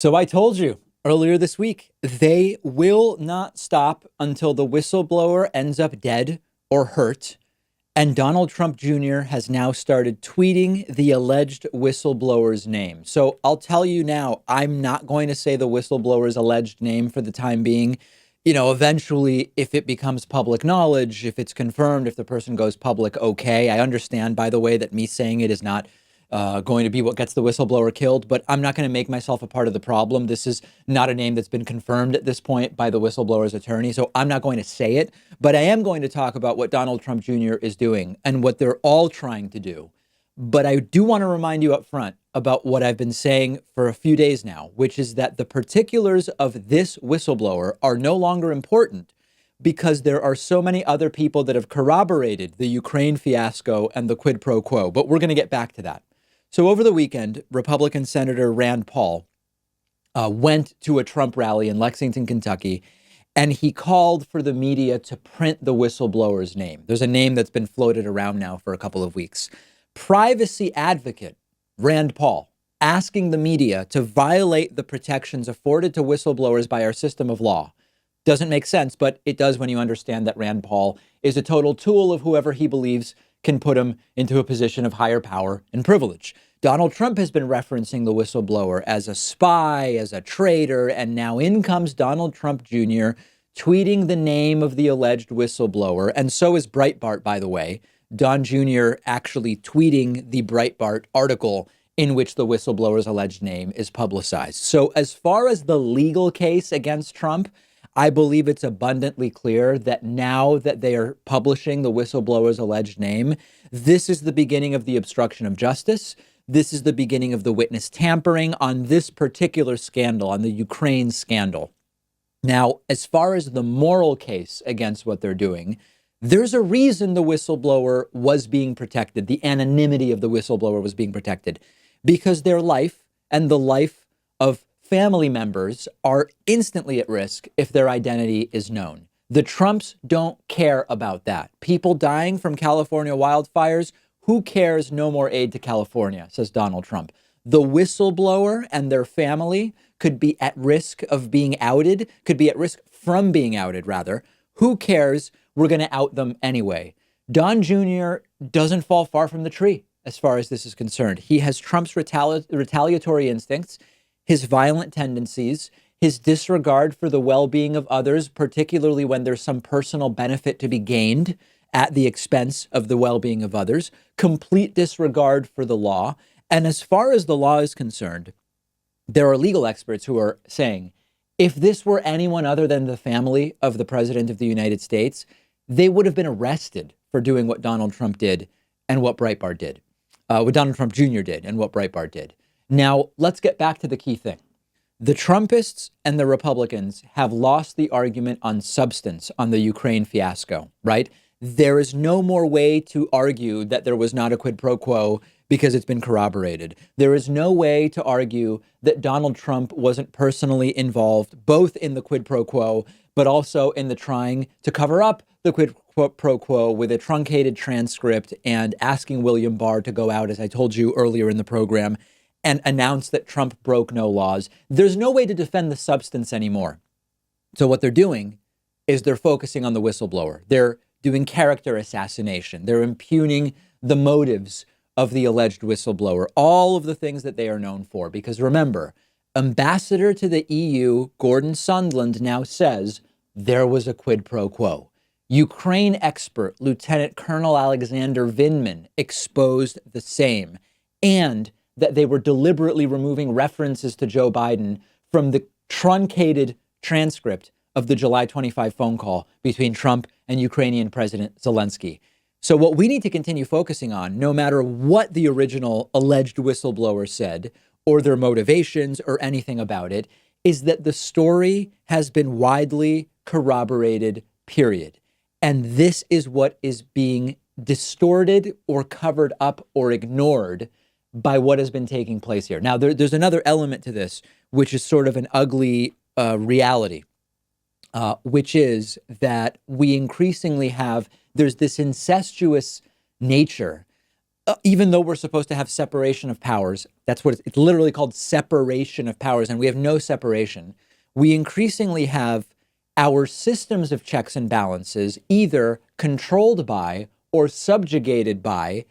So I told you earlier this week, they will not stop until the whistleblower ends up dead or hurt. And Donald Trump Jr. has now started tweeting the alleged whistleblower's name. So I'll tell you now, I'm not going to say the whistleblower's alleged name for the time being. Eventually, if it becomes public knowledge, if it's confirmed, if the person goes public, okay. I understand, by the way, that me saying it is not going to be what gets the whistleblower killed, but I'm not going to make myself a part of the problem. This is not a name that's been confirmed at this point by the whistleblower's attorney, so I'm not going to say it, but I am going to talk about what Donald Trump Jr. is doing and what they're all trying to do. But I do want to remind you up front about what I've been saying for a few days now, which is that the particulars of this whistleblower are no longer important because there are so many other people that have corroborated the Ukraine fiasco and the quid pro quo. But we're going to get back to that. So over the weekend, Republican Senator Rand Paul went to a Trump rally in Lexington, Kentucky, and he called for the media to print the whistleblower's name. There's a name that's been floated around now for a couple of weeks. Privacy advocate Rand Paul asking the media to violate the protections afforded to whistleblowers by our system of law. Doesn't make sense, but it does when you understand that Rand Paul is a total tool of whoever he believes can put him into a position of higher power and privilege. Donald Trump has been referencing the whistleblower as a spy, as a traitor, and now in comes Donald Trump Jr. tweeting the name of the alleged whistleblower, and so is Breitbart, by the way. Don Jr. actually tweeting the Breitbart article in which the whistleblower's alleged name is publicized. So as far as the legal case against Trump, I believe it's abundantly clear that now that they are publishing the whistleblower's alleged name, this is the beginning of the obstruction of justice. This is the beginning of the witness tampering on this particular scandal, on the Ukraine scandal. Now, as far as the moral case against what they're doing, there's a reason the whistleblower was being protected. The anonymity of the whistleblower was being protected because their life and the life of family members are instantly at risk if their identity is known. The Trumps don't care about that. People dying from California wildfires, who cares? No more aid to California, says Donald Trump. The whistleblower and their family could be at risk of being outed, could be at risk from being outed, rather. Who cares? We're going to out them anyway. Don Jr. doesn't fall far from the tree as far as this is concerned. He has Trump's retaliatory instincts, his violent tendencies, his disregard for the well-being of others, particularly when there's some personal benefit to be gained at the expense of the well-being of others, complete disregard for the law. And as far as the law is concerned, there are legal experts who are saying, if this were anyone other than the family of the president of the United States, they would have been arrested for doing what Donald Trump did and what Breitbart did, what Donald Trump Jr. did and what Breitbart did. Now, let's get back to the key thing. The Trumpists and the Republicans have lost the argument on substance on the Ukraine fiasco, right? There is no more way to argue that there was not a quid pro quo because it's been corroborated. There is no way to argue that Donald Trump wasn't personally involved, both in the quid pro quo, but also in the trying to cover up the quid pro quo with a truncated transcript and asking William Barr to go out, as I told you earlier in the program, and announce that Trump broke no laws. There's no way to defend the substance anymore. So what they're doing is they're focusing on the whistleblower. They're doing character assassination. They're impugning the motives of the alleged whistleblower, all of the things that they are known for. Because remember, Ambassador to the EU, Gordon Sondland, now says there was a quid pro quo. Ukraine expert Lieutenant Colonel Alexander Vindman exposed the same, and that they were deliberately removing references to Joe Biden from the truncated transcript of the July 25 phone call between Trump and Ukrainian President Zelensky. So what we need to continue focusing on, no matter what the original alleged whistleblower said, or their motivations or anything about it, is that the story has been widely corroborated, period. And this is what is being distorted or covered up or ignored by what has been taking place here. Now, there's another element to this, which is sort of an ugly reality, which is that we increasingly have, there's this incestuous nature even though we're supposed to have separation of powers, that's what it's literally called, separation of powers, and we have no separation. We increasingly have our systems of checks and balances either controlled by or subjugated by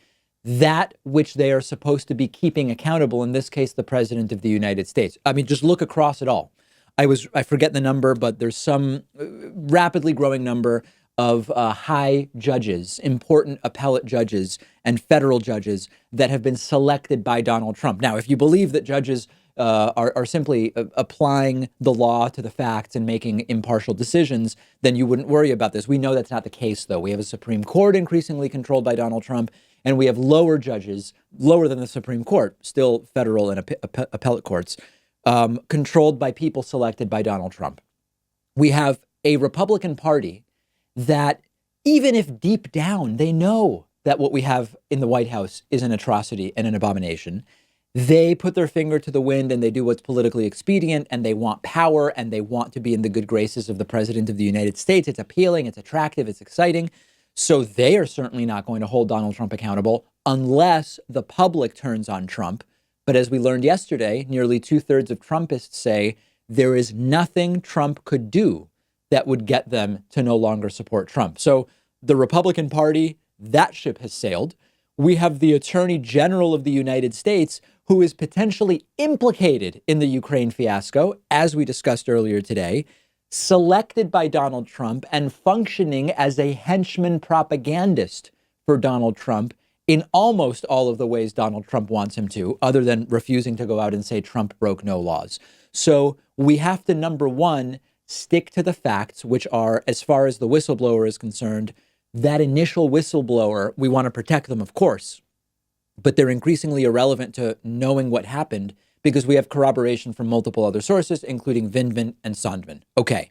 that which they are supposed to be keeping accountable, in this case, the president of the United States. I mean, just look across it all. I forget the number, but there's some rapidly growing number of high judges, important appellate judges and federal judges that have been selected by Donald Trump. Now, if you believe that judges are simply applying the law to the facts and making impartial decisions, then you wouldn't worry about this. We know that's not the case, though. We have a Supreme Court increasingly controlled by Donald Trump, and we have lower judges, lower than the Supreme Court, still federal and appellate courts, controlled by people selected by Donald Trump. We have a Republican Party that, even if deep down they know that what we have in the White House is an atrocity and an abomination, they put their finger to the wind and they do what's politically expedient, and they want power and they want to be in the good graces of the president of the United States. It's appealing, it's attractive, it's exciting. So they are certainly not going to hold Donald Trump accountable unless the public turns on Trump. But as we learned yesterday, nearly 2/3 of Trumpists say there is nothing Trump could do that would get them to no longer support Trump. So the Republican Party, that ship has sailed. We have the Attorney General of the United States, who is potentially implicated in the Ukraine fiasco, as we discussed earlier today, selected by Donald Trump and functioning as a henchman propagandist for Donald Trump in almost all of the ways Donald Trump wants him to, other than refusing to go out and say Trump broke no laws. So we have to, number one, stick to the facts, which are, as far as the whistleblower is concerned, that initial whistleblower, we want to protect them, of course, but they're increasingly irrelevant to knowing what happened because we have corroboration from multiple other sources, including Vindman and Sondman. Okay.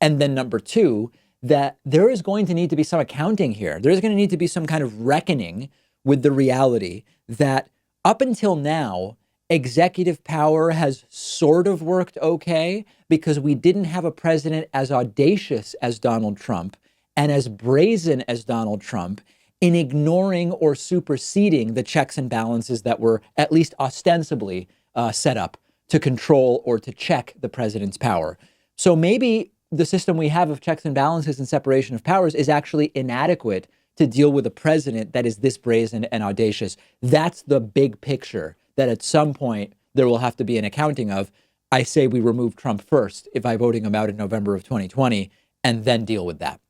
And then number two, that there is going to need to be some accounting here. There's going to need to be some kind of reckoning with the reality that up until now, executive power has sort of worked okay because we didn't have a president as audacious as Donald Trump and as brazen as Donald Trump in ignoring or superseding the checks and balances that were at least ostensibly set up to control or to check the president's power. So maybe the system we have of checks and balances and separation of powers is actually inadequate to deal with a president that is this brazen and audacious. That's the big picture that at some point there will have to be an accounting of. I say we remove Trump first by voting him out in November of 2020 and then deal with that.